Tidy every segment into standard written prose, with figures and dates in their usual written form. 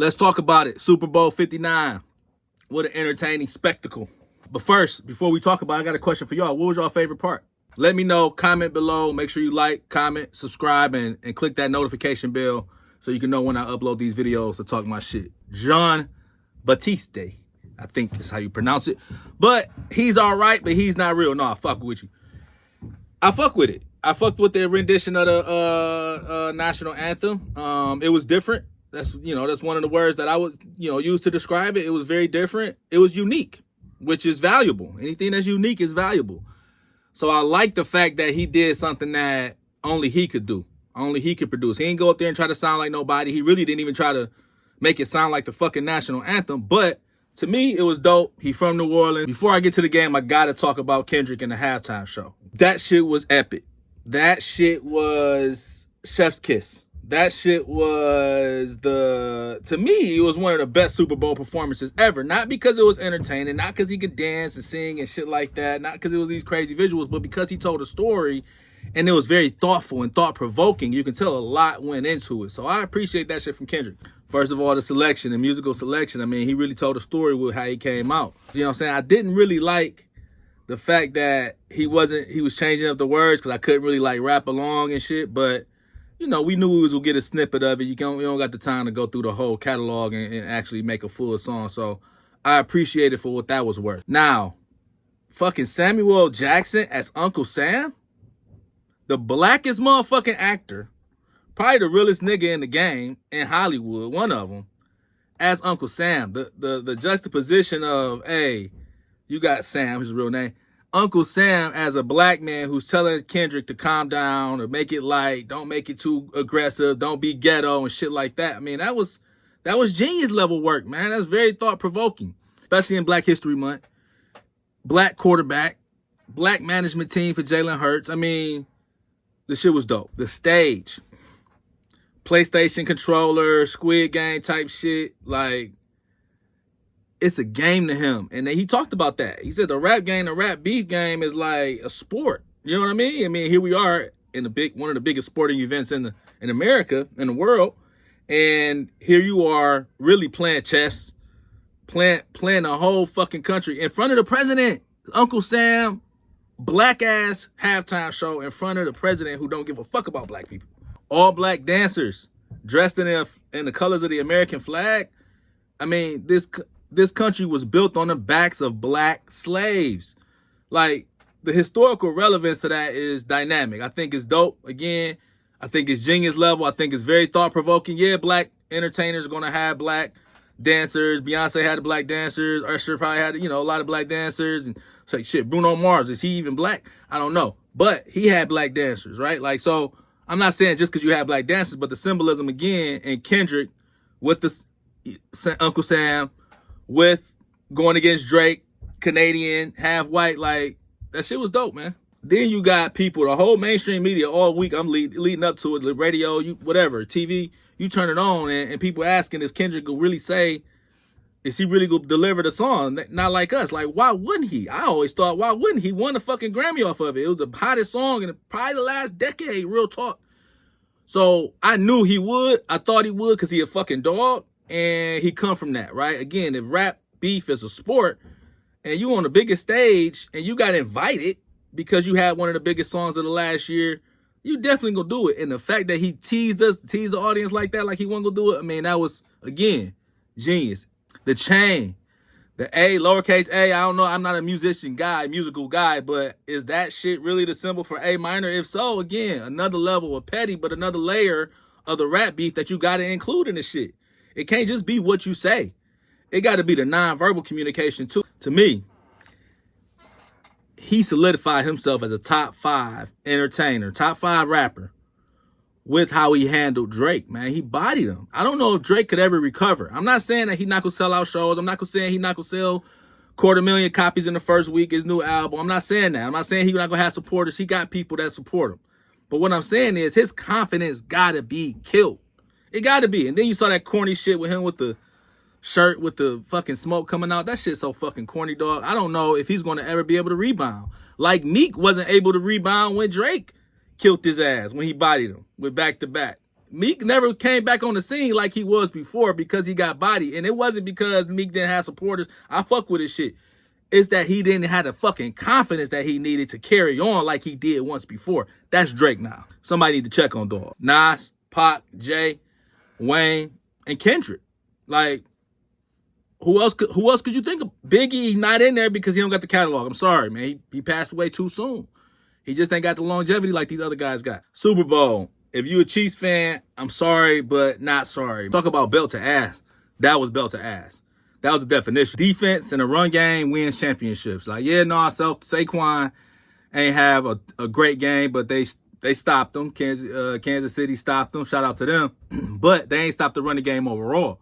Let's talk about it. Super Bowl 59. What an entertaining spectacle. But first, before we talk about it, I got a question for y'all. What was your favorite part? Let me know. Comment below. Make sure you like, comment, subscribe, and click that notification bell so you can know when I upload these videos to talk my shit. John Batiste, I think is how you pronounce it. But he's all right, but he's not real. No, I fuck with you. I fuck with it. I fucked with the rendition of the national anthem. It was different. That's one of the words that I would use to describe it. It was very different. It was unique, which is valuable. Anything that's unique is valuable. So I like the fact that he did something that only he could do. Only he could produce. He didn't go up there and try to sound like nobody. He really didn't even try to make it sound like the fucking national anthem. But to me, it was dope. He from New Orleans. Before I get to the game, I got to talk about Kendrick and the halftime show. That shit was epic. That shit was chef's kiss. That shit was to me, it was one of the best Super Bowl performances ever. Not because it was entertaining, not because he could dance and sing and shit like that, not because it was these crazy visuals, but because he told a story and it was very thoughtful and thought-provoking. You can tell a lot went into it. So I appreciate that shit from Kendrick. First of all, the selection, the musical selection. I mean, he really told a story with how he came out. You know what I'm saying? I didn't really like the fact that he was changing up the words because I couldn't really like rap along and shit. But, we knew we was going to get a snippet of it. You don't got the time to go through the whole catalog and actually make a full song. So I appreciate it for what that was worth. Now, fucking Samuel L. Jackson as Uncle Sam? The blackest motherfucking actor, probably the realest nigga in the game in Hollywood, one of them, as Uncle Sam. The juxtaposition of, hey, you got Sam, his real name, Uncle Sam as a black man who's telling Kendrick to calm down or make it light, don't make it too aggressive, don't be ghetto and shit like that. I mean, that was genius level work, man. That's very thought provoking, especially in Black History Month. Black quarterback, black management team for Jaylen Hurts. I mean, the shit was dope. The stage, PlayStation controller, Squid Game type shit, like, it's a game to him. And then he talked about that. He said the rap game, the rap beef game is like a sport. You know what I mean? I mean, here we are in one of the biggest sporting events in America, in the world. And here you are really playing chess, playing the whole fucking country in front of the president. Uncle Sam, black ass halftime show in front of the president who don't give a fuck about black people. All black dancers dressed in the colors of the American flag. I mean, this country was built on the backs of black slaves. Like, the historical relevance to that is dynamic. I think it's dope. Again, I think it's genius level. I think it's very thought provoking. Yeah, black entertainers are going to have black dancers. Beyonce had the black dancers. Usher probably had, a lot of black dancers. And it's like, shit, Bruno Mars, is he even black? I don't know. But he had black dancers, right? Like, so I'm not saying just because you have black dancers, but the symbolism again in Kendrick with the Uncle Sam, with going against Drake, Canadian, half white, like, that shit was dope, man. Then you got people, the whole mainstream media all week, I'm leading up to it, the radio, whatever, TV, you turn it on, and people asking, is Kendrick gonna really say, is he really gonna deliver the song? Not like us. Like, why wouldn't he? I always thought, why wouldn't he? Won a fucking Grammy off of it. It was the hottest song in probably the last decade, real talk. So I knew he would. I thought he would because he a fucking dog, and he come from that, right? Again, if rap beef is a sport, and you on the biggest stage, and you got invited because you had one of the biggest songs of the last year, you definitely gonna do it. And the fact that he teased the audience like that, like he wasn't gonna do it, I mean, that was, again, genius. The chain, the A, lowercase a, I don't know, I'm not a musical guy, but is that shit really the symbol for A minor? If so, again, another level of petty, but another layer of the rap beef that you gotta include in this shit. It can't just be what you say. It gotta be the nonverbal communication too. To me, he solidified himself as a top 5 entertainer, top 5 rapper with how he handled Drake, man. He bodied him. I don't know if Drake could ever recover. I'm not saying that he not gonna sell out shows. I'm not gonna say he not gonna sell 250,000 copies in the first week, his new album. I'm not saying that. I'm not saying he not gonna have supporters. He got people that support him. But what I'm saying is his confidence gotta be killed. It gotta be. And then you saw that corny shit with him with the shirt with the fucking smoke coming out. That shit's so fucking corny, dog. I don't know if he's gonna ever be able to rebound. Like Meek wasn't able to rebound when Drake killed his ass, when he bodied him with back-to-back. Meek never came back on the scene like he was before because he got bodied. And it wasn't because Meek didn't have supporters. I fuck with his shit. It's that he didn't have the fucking confidence that he needed to carry on like he did once before. That's Drake now. Somebody need to check on dog. Nas, Pac, Jay, Wayne, and Kendrick. Like, who else could you think of? Biggie not in there because he don't got the catalog. I'm sorry, man. He passed away too soon. He just ain't got the longevity like these other guys got. Super Bowl. If you a Chiefs fan, I'm sorry, but not sorry. Talk about belt to ass. That was belt to ass. That was the definition. Defense and a run game wins championships. Like, yeah, no, Saquon ain't have a great game, but they stopped them. Kansas City stopped them. Shout out to them. But they ain't stopped the running game overall.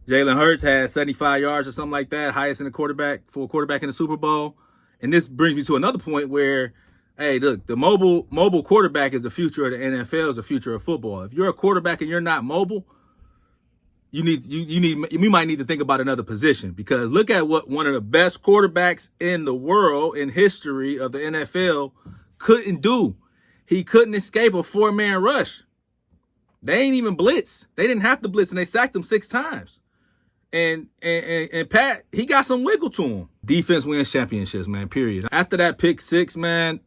Jaylen Hurts had 75 yards or something like that, highest in a quarterback for a quarterback in the Super Bowl. And this brings me to another point where, hey, look, the mobile quarterback is the future of the NFL, is the future of football. If you're a quarterback and you're not mobile, you might need to think about another position, because look at what one of the best quarterbacks in the world in history of the NFL couldn't do. He couldn't escape a 4-man rush. They ain't even blitz. They didn't have to blitz, and they sacked him 6 times. And Pat, he got some wiggle to him. Defense wins championships, man, period. After that pick 6, man,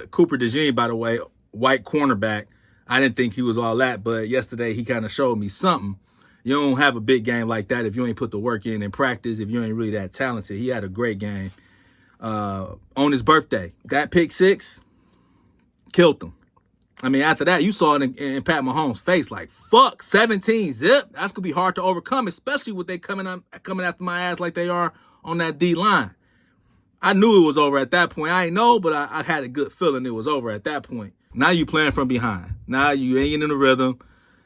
Cooper DeJean, by the way, white cornerback, I didn't think he was all that, but yesterday he kind of showed me something. You don't have a big game like that if you ain't put the work in practice, if you ain't really that talented. He had a great game on his birthday. That pick 6 killed him. I mean, after that, you saw it in Pat Mahomes' face, like, fuck, 17 zip. That's going to be hard to overcome, especially with they coming after my ass like they are on that D-line. I knew it was over at that point. I ain't know, but I had a good feeling it was over at that point. Now you playing from behind. Now you ain't in the rhythm.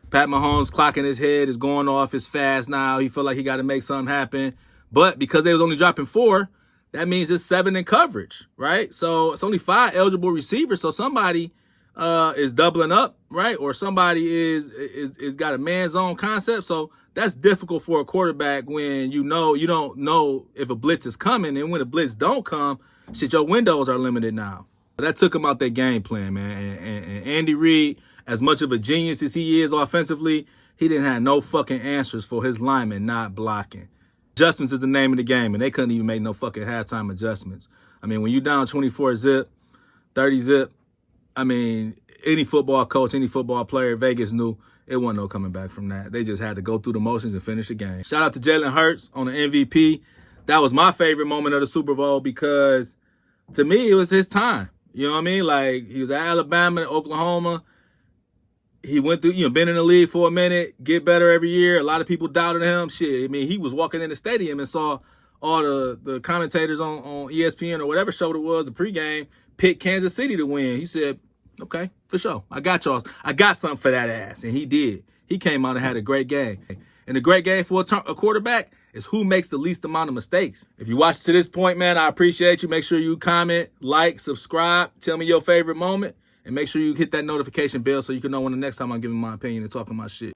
Pat Mahomes clocking his head is going off. It's fast now. He feel like he got to make something happen. But because they was only dropping 4, that means it's 7 in coverage, right? So it's only 5 eligible receivers. So somebody is doubling up, right? Or somebody is got a man zone concept. So that's difficult for a quarterback when you don't know if a blitz is coming. And when a blitz don't come, shit, your windows are limited now. That took him out their game plan, man. And Andy Reid, as much of a genius as he is offensively, he didn't have no fucking answers for his linemen not blocking. Adjustments is the name of the game, and they couldn't even make no fucking halftime adjustments. I mean, when you down 24 zip, 30 zip, I mean, any football coach, any football player, Vegas knew it wasn't no coming back from that. They just had to go through the motions and finish the game. Shout out to Jaylen Hurts on the MVP. That was my favorite moment of the Super Bowl because, to me, it was his time. You know what I mean? Like, he was at Alabama, Oklahoma. He went through, been in the league for a minute, get better every year. A lot of people doubted him. Shit, I mean, he was walking in the stadium and saw all the commentators on ESPN or whatever show it was, the pregame, pick Kansas City to win. He said, okay, for sure. I got y'all. I got something for that ass. And he did. He came out and had a great game. And a great game for a quarterback is who makes the least amount of mistakes. If you watched to this point, man, I appreciate you. Make sure you comment, like, subscribe. Tell me your favorite moment. And make sure you hit that notification bell so you can know when the next time I'm giving my opinion and talking my shit.